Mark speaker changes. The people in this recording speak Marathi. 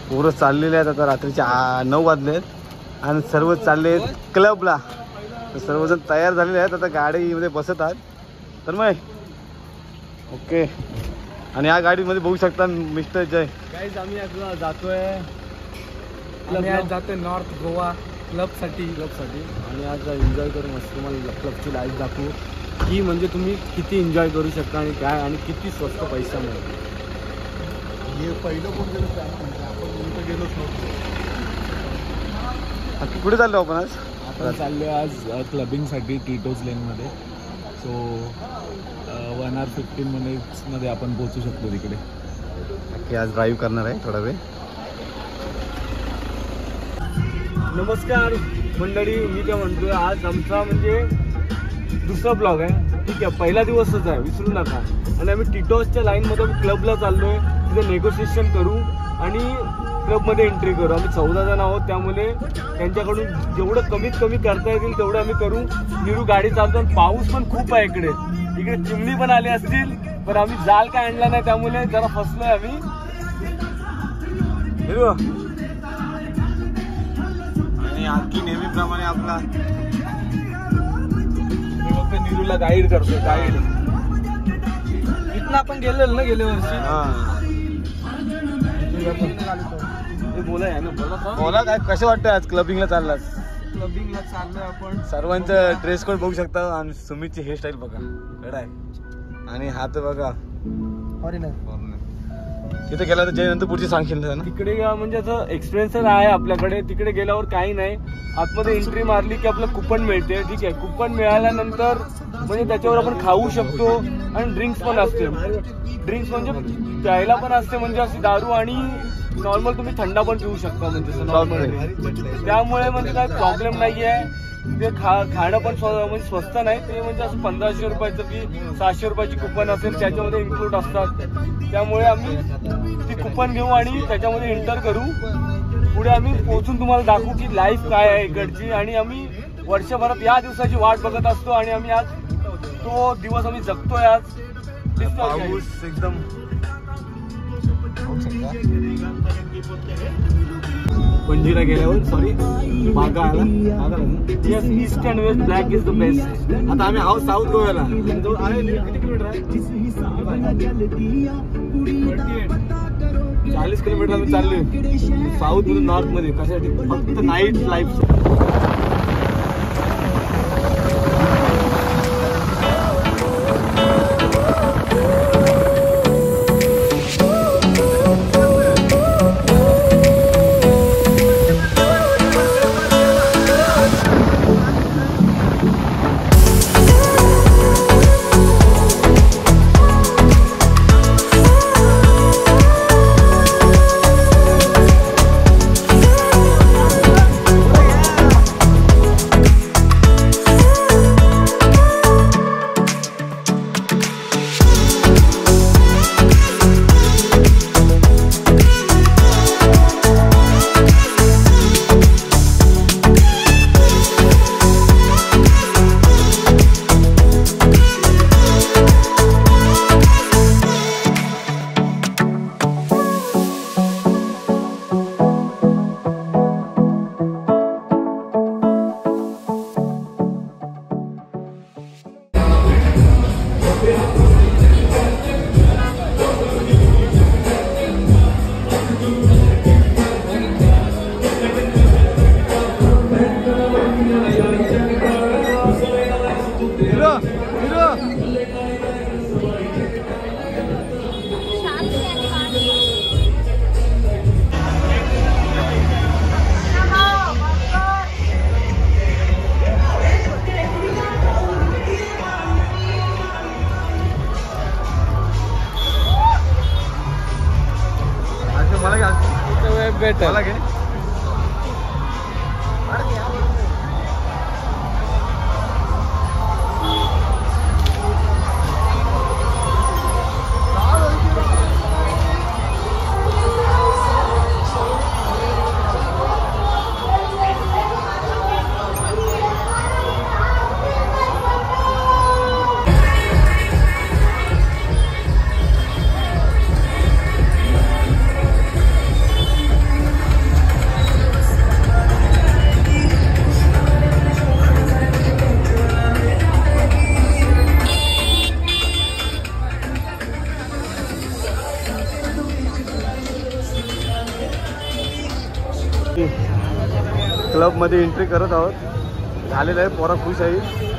Speaker 1: पोरं चाललेले आहेत आता रात्रीचे 9 वाजले आहेत आणि सर्व चालले आहेत क्लबला. तर सर्वजण तयार झालेले आहेत, आता गाडीमध्ये बसत आहेत. तर मग ओके. आणि या गाडीमध्ये बघू शकता मिस्टर जय.
Speaker 2: गाईज आम्ही आता जातोय नॉर्थ गोवा क्लबसाठी आणि आज एन्जॉय करू. मस्त तुम्हाला क्लबची लाईफ दाखवू की म्हणजे तुम्ही किती एन्जॉय करू शकता आणि काय आणि किती स्वस्त पैसा मिळतो.
Speaker 1: हे पहिलं कोण गेलं म्हणजे आपण गेलोच नव्हतो. कुठे चाललो आपण आज?
Speaker 2: आपण चाललो आज क्लबिंगसाठी टिटोज लेनमध्ये. सो 1 hour 15 minutes आपण पोहोचू शकतो तिकडे.
Speaker 1: नक्की आज ड्राईव्ह करणार आहे थोडा वेळ.
Speaker 2: नमस्कार मंडळी, मी काय म्हणतोय आज आमचा म्हणजे दुसरा ब्लॉग आहे. ठीक आहे, पहिला दिवसच आहे, विसरू नका. आणि आम्ही टिटोजच्या लाईनमध्ये क्लबला चाललोय. तिथे नेगोशिएशन करू आणि क्लबमध्ये एंट्री करू. आम्ही 14 जण आहोत, त्यामुळे त्यांच्याकडून जेवढं कमीत कमी करता येतील तेवढं आम्ही करू. निरू गाडी चालतो आणि पाऊस पण खूप आहे इकडे चिमणी पण आली असतील, पण आम्ही जाल काय आणला नाही त्यामुळे जरा फसलोय आम्ही. निरू
Speaker 1: आणि आणखी नेहमीप्रमाणे आपला
Speaker 2: निरूला गाईड करतो. गाईड इथनं आपण गेलेलो ना गेल्या वर्षी.
Speaker 1: बोला काय कसं वाटतं आज क्लबिंगला चाललास?
Speaker 2: क्लबिंगला चाललोय आपण.
Speaker 1: सर्वांचं ड्रेस कोड बघू शकता आणि सुमितची हेअरस्टाईल बघा कडा आहे आणि हात बघा. तिथे गेला तर जय नंतर पुढची सांगशील ना.
Speaker 2: तिकडे म्हणजे असं एक्सपिरियन्स आहे आपल्याकडे. तिकडे गेल्यावर काही नाही, आतमध्ये एंट्री मारली की आपलं कुपन मिळते. ठीक आहे, कुपन मिळाल्यानंतर म्हणजे त्याच्यावर आपण खाऊ शकतो आणि ड्रिंक्स पण असते. ड्रिंक्स म्हणजे प्यायला पण असते, म्हणजे अशी दारू आणि नॉर्मल तुम्ही थंडा पण पिऊ शकता म्हणजे नॉर्मल. त्यामुळे म्हणजे काय प्रॉब्लेम नाही आहे. ते खाणं पण म्हणजे स्वस्त नाही ते, म्हणजे असं 1500 रुपयाचं की 600 रुपयाची कुपन असेल त्याच्यामध्ये इन्क्लूड असतात. त्यामुळे आम्ही ती कुपन घेऊ आणि त्याच्यामध्ये एंटर करू. पुढे आम्ही पोहोचून तुम्हाला दाखवू की लाईफ काय आहे इकडची. आणि आम्ही वर्षभरात या दिवसाची वाट बघत असतो आणि आम्ही आज तो दिवस आम्ही जगतोय. आज
Speaker 1: पाऊस एकदम
Speaker 2: पणजीला गेल्यावर सॉरी मागा आला. Yes, east and west black is the best.
Speaker 1: आता आम्ही आहोत साऊथ गोव्याला.
Speaker 2: किती किलोमीटर आहे? 40 किलोमीटर आम्ही चाललोय साऊथ मधून नॉर्थ मध्ये. कशासाठी? फक्त नाईट लाईफ.
Speaker 1: बेटर क्लबमध्ये एंट्री करत आहोत. झालेलं आहे, पोरा खुश आहे.